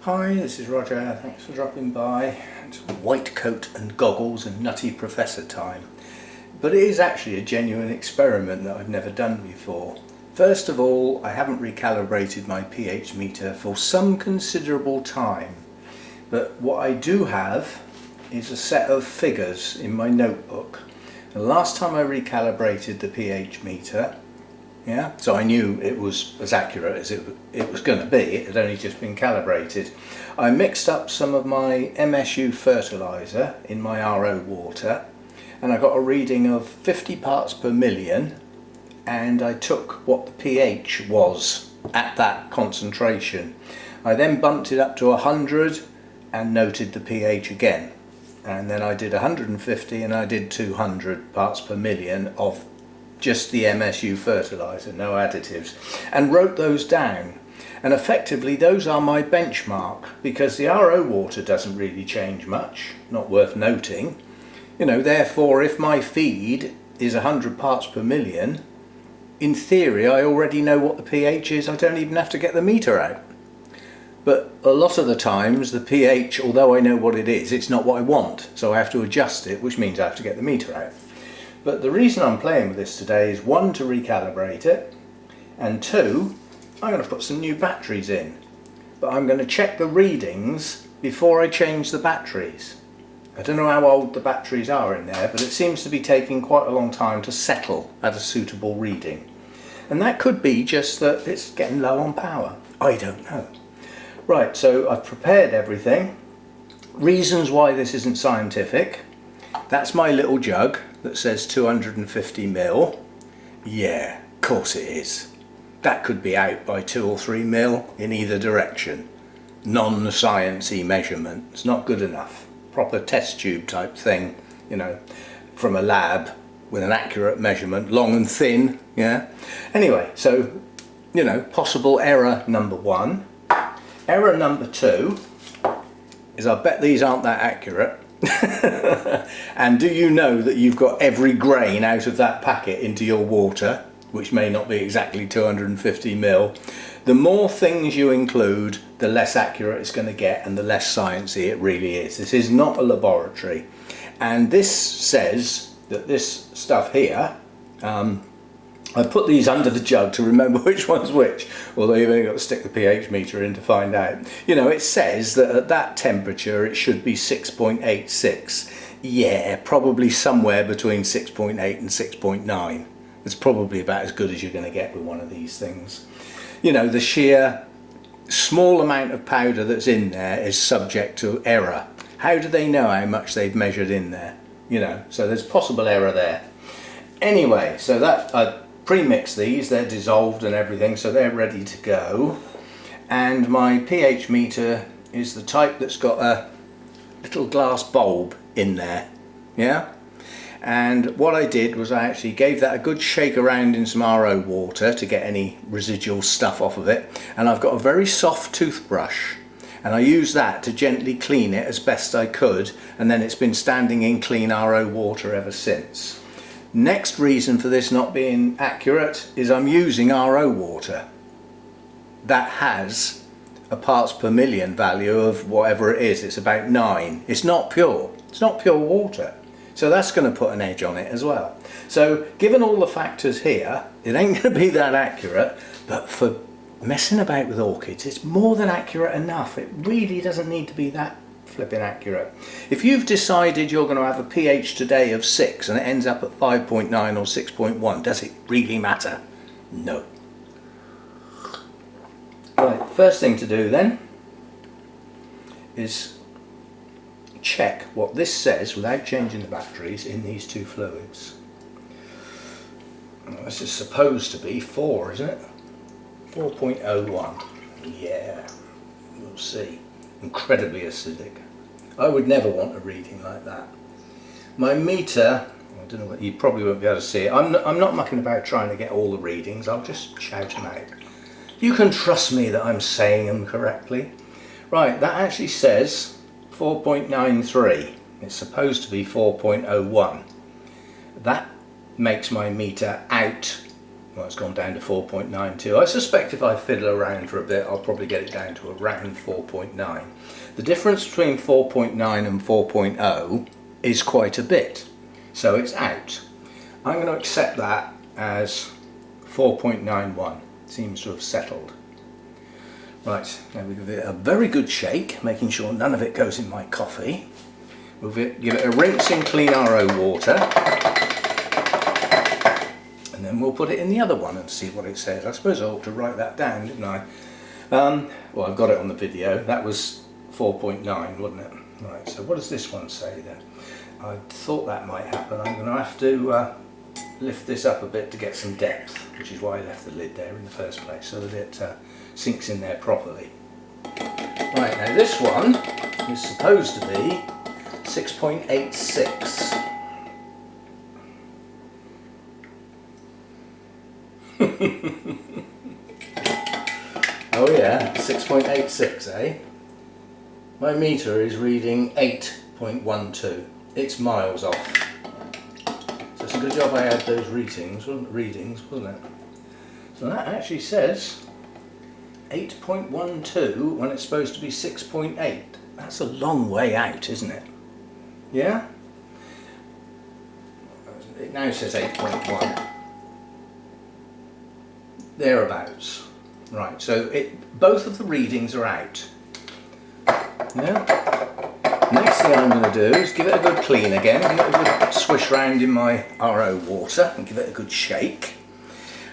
Hi, this is Roger, thanks for dropping by. It's white coat and goggles and nutty professor time. But it is actually a genuine experiment that I've never done before. First of all, I haven't recalibrated my pH meter for some considerable time. But what I do have is a set of figures in my notebook. The last time I recalibrated the pH meter, so I knew it was as accurate as it was going to be. It had only just been calibrated. I mixed up some of my MSU fertiliser in my RO water and I got a reading of 50 parts per million, and I took what the pH was at that concentration. I then bumped it up to 100 and noted the pH again, and then I did 150 and I did 200 parts per million of just the MSU fertiliser, no additives, and wrote those down. And effectively those are my benchmark, because the RO water doesn't really change much, not worth noting. Therefore if my feed is 100 parts per million, in theory I already know what the pH is. I don't even have to get the meter out. But a lot of the times the pH, although I know what it is, it's not what I want, so I have to adjust it, which means I have to get the meter out. But the reason I'm playing with this today is, one, to recalibrate it, and two, I'm going to put some new batteries in. But I'm going to check the readings before I change the batteries. I don't know how old the batteries are in there, but it seems to be taking quite a long time to settle at a suitable reading. And that could be just that it's getting low on power. I don't know. Right, so I've prepared everything. Reasons why this isn't scientific. That's my little jug that says 250 ml. Yeah, of course it is. That could be out by 2 or 3 ml in either direction. Non-sciencey measurement. It's not good enough. Proper test tube type thing, from a lab with an accurate measurement, long and thin, Anyway, so, possible error number one. Error number two is, I bet these aren't that accurate. And do you know that you've got every grain out of that packet into your water, which may not be exactly 250 ml. The more things you include, the less accurate it's going to get and the less sciencey it really is. This is not a laboratory, and this says that this stuff here, I put these under the jug to remember which one's which, although you've only got to stick the pH meter in to find out. It says that at that temperature it should be 6.86. Yeah, probably somewhere between 6.8 and 6.9. It's probably about as good as you're going to get with one of these things. The sheer small amount of powder that's in there is subject to error. How do they know how much they've measured in there? So there's possible error there. Anyway, so that I pre-mix these, they're dissolved and everything, so they're ready to go. And my pH meter is the type that's got a little glass bulb in there, and what I did was I actually gave that a good shake around in some RO water to get any residual stuff off of it, and I've got a very soft toothbrush, and I used that to gently clean it as best I could, and then it's been standing in clean RO water ever since. Next reason for this not being accurate is I'm using RO water. That has a parts per million value of whatever it is. It's about 9. It's not pure. It's not pure water. So that's going to put an edge on it as well. So given all the factors here, it ain't going to be that accurate, but for messing about with orchids, it's more than accurate enough. It really doesn't need to be that flipping accurate. If you've decided you're going to have a pH today of 6 and it ends up at 5.9 or 6.1, does it really matter? No. Right, first thing to do then is check what this says without changing the batteries in these two fluids. Well, this is supposed to be 4, isn't it? 4.01. Yeah, we'll see. Incredibly acidic. I would never want a reading like that. My meter, I don't know what, you probably won't be able to see it. I'm not mucking about trying to get all the readings. I'll just shout them out. You can trust me that I'm saying them correctly. Right, that actually says 4.93. It's supposed to be 4.01. That makes my meter out Well, it's gone down to 4.92. I suspect if I fiddle around for a bit, I'll probably get it down to around 4.9. The difference between 4.9 and 4.0 is quite a bit, so it's out. I'm going to accept that as 4.91. Seems to have settled. Right, now we give it a very good shake, making sure none of it goes in my coffee. We'll give it a rinse in clean RO water, and then we'll put it in the other one and see what it says. I suppose I ought to write that down, didn't I? Well, I've got it on the video. That was 4.9, wasn't it? Right, so what does this one say then? I thought that might happen. I'm going to have to lift this up a bit to get some depth, which is why I left the lid there in the first place, so that it sinks in there properly. Right, now this one is supposed to be 6.86. Oh yeah, 6.86, eh? My meter is reading 8.12. It's miles off. So it's a good job I had those readings, wasn't it? So that actually says 8.12 when it's supposed to be 6.8. That's a long way out, isn't it? Yeah? It now says 8.1. Thereabouts. Right, so both of the readings are out. Yeah? Next thing I'm going to do is give it a good clean again, give it a good swish round in my RO water and give it a good shake.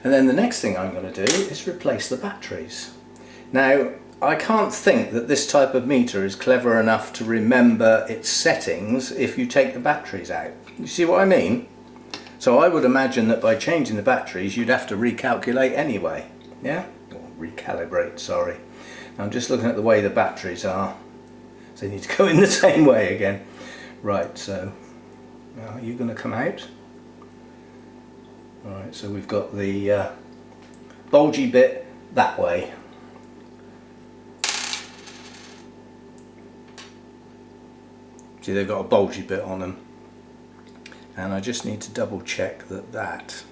And then the next thing I'm going to do is replace the batteries. Now, I can't think that this type of meter is clever enough to remember its settings if you take the batteries out. You see what I mean? So I would imagine that by changing the batteries you'd have to recalculate anyway. Yeah? Or recalibrate, sorry. I'm just looking at the way the batteries are. So they need to go in the same way again. Right, so are you going to come out? Alright, so we've got the bulgy bit that way. See, they've got a bulgy bit on them. And I just need to double check that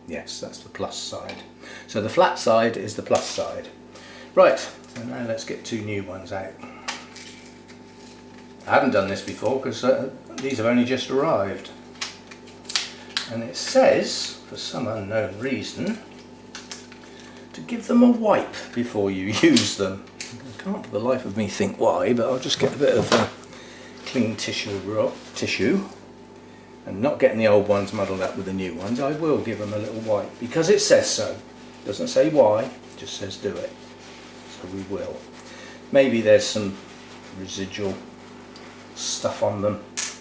yes, that's the plus side. So the flat side is the plus side. Right, so now let's get two new ones out. I haven't done this before because these have only just arrived. And it says, for some unknown reason, to give them a wipe before you use them. I can't for the life of me think why, but I'll just get a bit of clean tissue and not getting the old ones muddled up with the new ones. I will give them a little wipe because it says so. It doesn't say why, it just says do it. So we will. Maybe there's some residual stuff on them. Just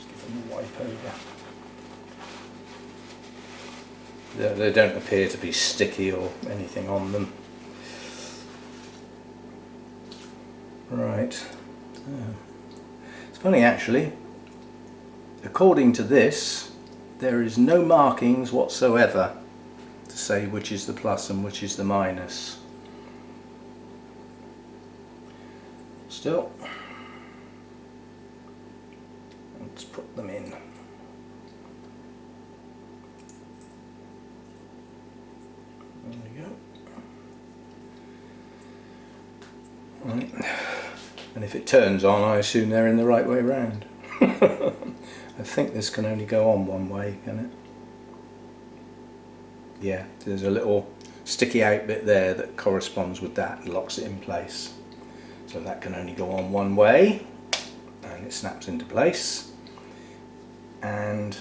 give them a wipe over. They don't appear to be sticky or anything on them. Right. It's funny actually, according to this, there is no markings whatsoever to say which is the plus and which is the minus. Still, let's put them in. There we go. Right. And if it turns on, I assume they're in the right way round. I think this can only go on one way, can it? Yeah, there's a little sticky out bit there that corresponds with that and locks it in place. So that can only go on one way, and it snaps into place, and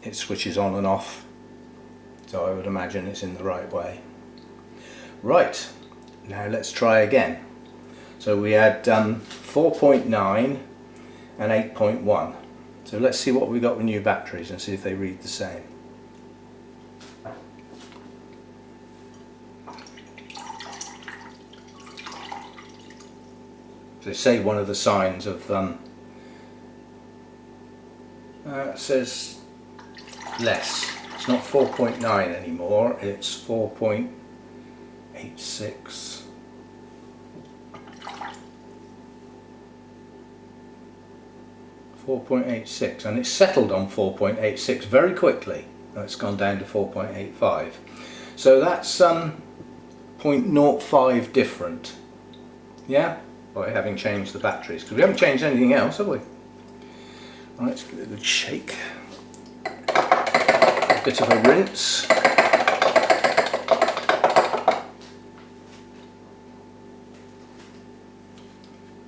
it switches on and off. So I would imagine it's in the right way. Right, now let's try again. So we had 4.9 and 8.1. So let's see what we got with new batteries and see if they read the same. They say one of the signs of it says less. It's not 4.9 anymore, it's 4.86. 4.86, and it's settled on 4.86 very quickly. It's gone down to 4.85. So that's 0.05 different. Yeah? By having changed the batteries, because we haven't changed anything else, have we? Right, let's give it a good shake. A bit of a rinse.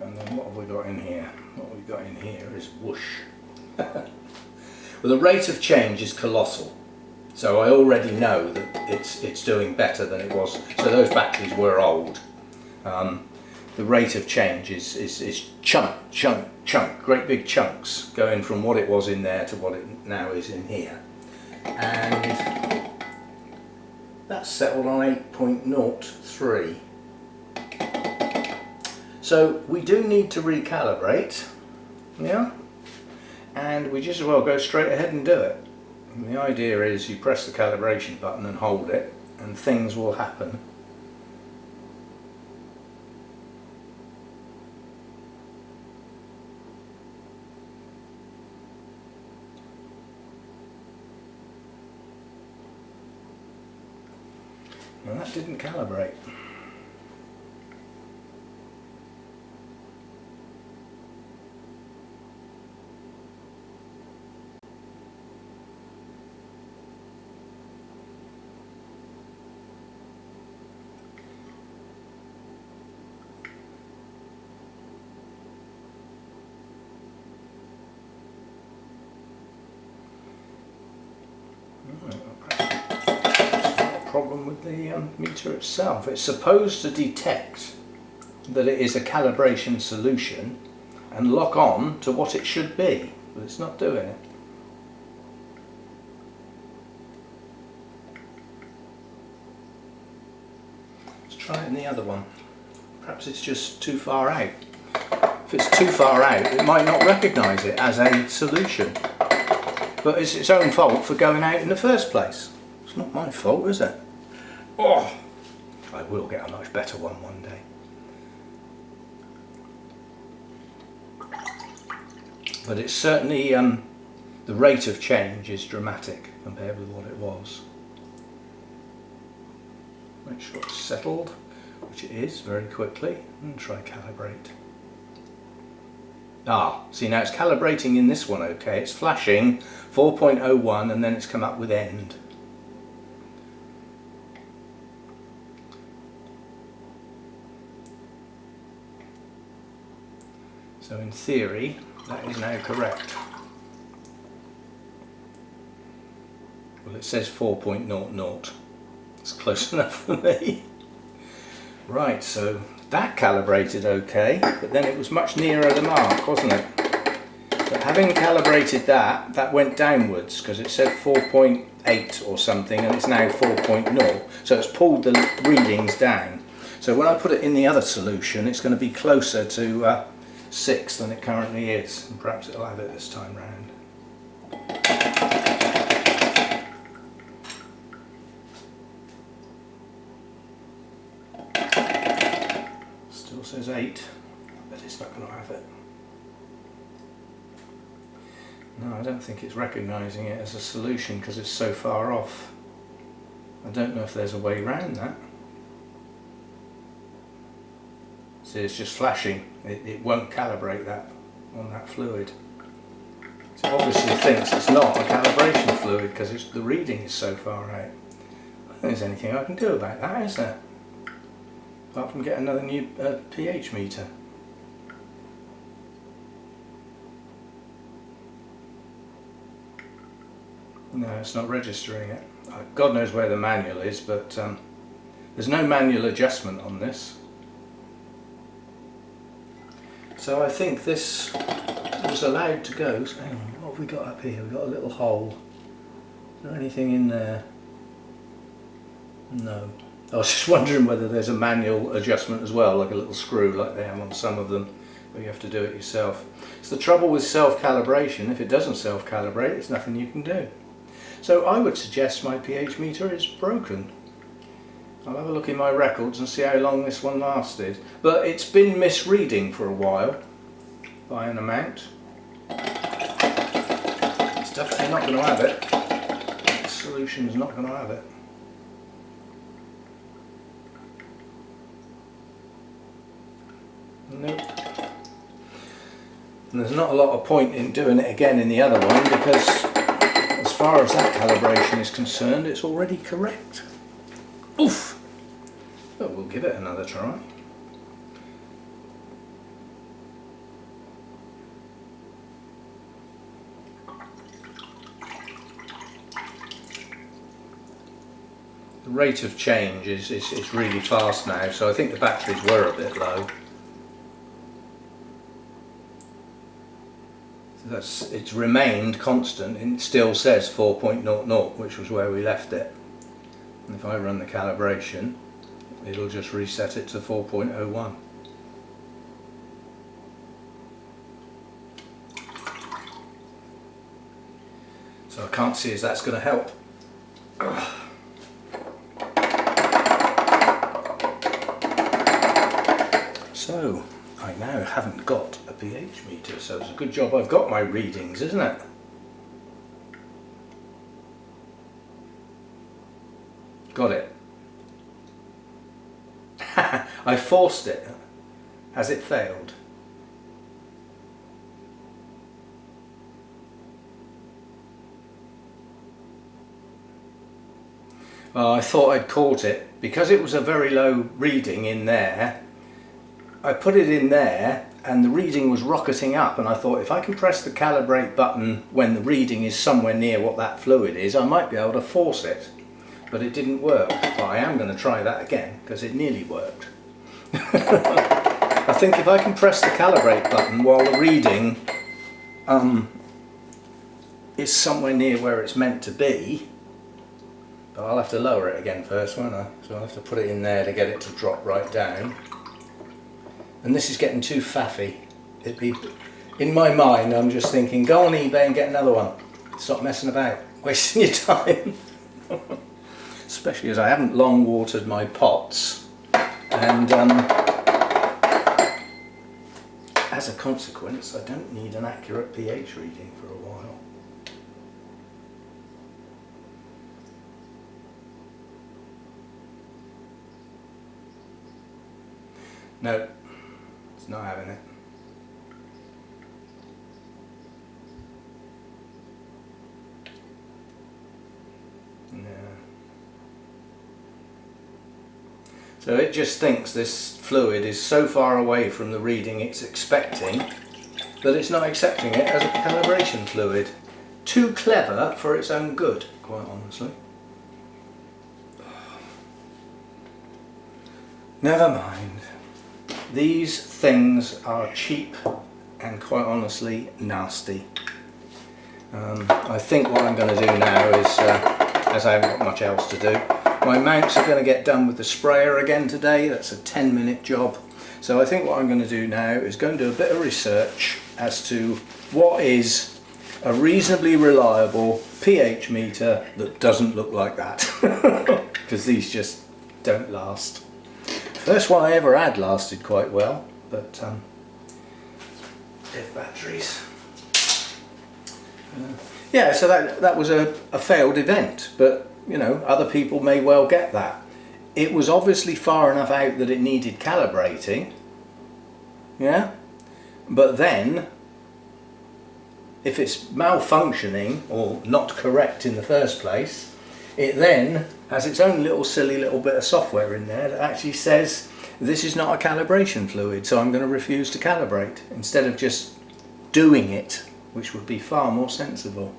And then what have we got in here? What we've got in here is whoosh. Well, the rate of change is colossal. So I already know that it's doing better than it was. So those batteries were old. The rate of change is chunk, great big chunks going from what it was in there to what it now is in here. And that's settled on 8.03. So we do need to recalibrate, yeah? And we just as well go straight ahead and do it. And the idea is you press the calibration button and hold it, and things will happen. And that didn't calibrate. Problem with the meter itself. It's supposed to detect that it is a calibration solution and lock on to what it should be, but it's not doing it. Let's try it in the other one. Perhaps it's just too far out. If it's too far out, it might not recognise it as a solution, but it's its own fault for going out in the first place. It's not my fault, is it? Oh, I will get a much better one day. But it's certainly, the rate of change is dramatic compared with what it was. Make sure it's settled, which it is very quickly, and try calibrate. Ah, see now it's calibrating in this one okay. It's flashing 4.01 and then it's come up with end. So in theory, that is now correct. Well, it says 4.00. It's close enough for me. Right, so that calibrated okay, but then it was much nearer the mark, wasn't it? But having calibrated that, that went downwards because it said 4.8 or something and it's now 4.0. So it's pulled the readings down. So when I put it in the other solution, it's going to be closer to 6 than it currently is, and perhaps it'll have it this time round. Still says 8, but it's not going to have it. No, I don't think it's recognising it as a solution because it's so far off. I don't know if there's a way around that. See, it's just flashing. It won't calibrate that on that fluid. It obviously thinks it's not a calibration fluid because the reading is so far out. I don't think there's anything I can do about that, is there? Apart from get another new pH meter. No, it's not registering it. God knows where the manual is, but there's no manual adjustment on this. So I think this was allowed to go. So hang on, what have we got up here? We've got a little hole. Is there anything in there? No. I was just wondering whether there's a manual adjustment as well, like a little screw like they have on some of them, but you have to do it yourself. It's the trouble with self-calibration. If it doesn't self-calibrate, there's nothing you can do. So I would suggest my pH meter is broken. I'll have a look in my records and see how long this one lasted. But it's been misreading for a while by an amount. definitely not going to have it. The solution is not going to have it. Nope. And there's not a lot of point in doing it again in the other one, because as far as that calibration is concerned, it's already correct. Oof! But we'll give it another try. The rate of change is really fast now, so I think the batteries were a bit low. It's remained constant, and it still says 4.00, which was where we left it. And if I run the calibration, it'll just reset it to 4.01. So I can't see as that's going to help. So I now haven't got a pH meter, so it's a good job I've got my readings, isn't it? Got it. I forced it. Has it failed? Well, I thought I'd caught it. Because it was a very low reading in there, I put it in there and the reading was rocketing up, and I thought if I can press the calibrate button when the reading is somewhere near what that fluid is, I might be able to force it. But it didn't work. But I am going to try that again because it nearly worked. I think if I can press the calibrate button while the reading is somewhere near where it's meant to be, but I'll have to lower it again first, won't I? So I'll have to put it in there to get it to drop right down. And this is getting too faffy. In my mind, I'm just thinking, go on eBay and get another one. Stop messing about, wasting your time. Especially as I haven't long watered my pots, and as a consequence, I don't need an accurate pH reading for a while. No. It's not having it. No. So it just thinks this fluid is so far away from the reading it's expecting that it's not accepting it as a calibration fluid. Too clever for its own good, quite honestly. Never mind. These things are cheap and quite honestly nasty. I think what I'm going to do now is, as I haven't got much else to do, my mounts are going to get done with the sprayer again today. That's a 10-minute job. So I think what I'm going to do now is go and do a bit of research as to what is a reasonably reliable pH meter that doesn't look like that. Because these just don't last. First one I ever had lasted quite well, but dead batteries. Yeah, so that was a failed event, but you know, other people may well get that. It was obviously far enough out that it needed calibrating, yeah, but then if it's malfunctioning or not correct in the first place, it then has its own little silly little bit of software in there that actually says this is not a calibration fluid, so I'm going to refuse to calibrate, instead of just doing it, which would be far more sensible.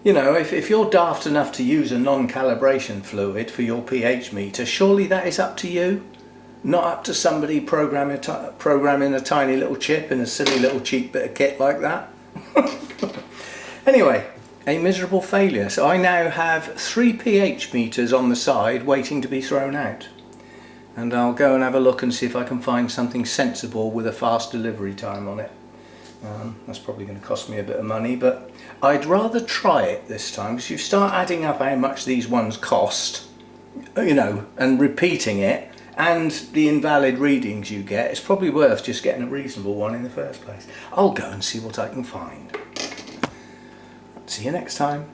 You know, if you're daft enough to use a non-calibration fluid for your pH meter, surely that is up to you, not up to somebody programming a tiny little chip in a silly little cheap bit of kit like that. Anyway, a miserable failure. So I now have 3 pH meters on the side waiting to be thrown out. And I'll go and have a look and see if I can find something sensible with a fast delivery time on it. That's probably going to cost me a bit of money, but I'd rather try it this time, because you start adding up how much these ones cost, you know, and repeating it, and the invalid readings you get, it's probably worth just getting a reasonable one in the first place. I'll go and see what I can find. See you next time.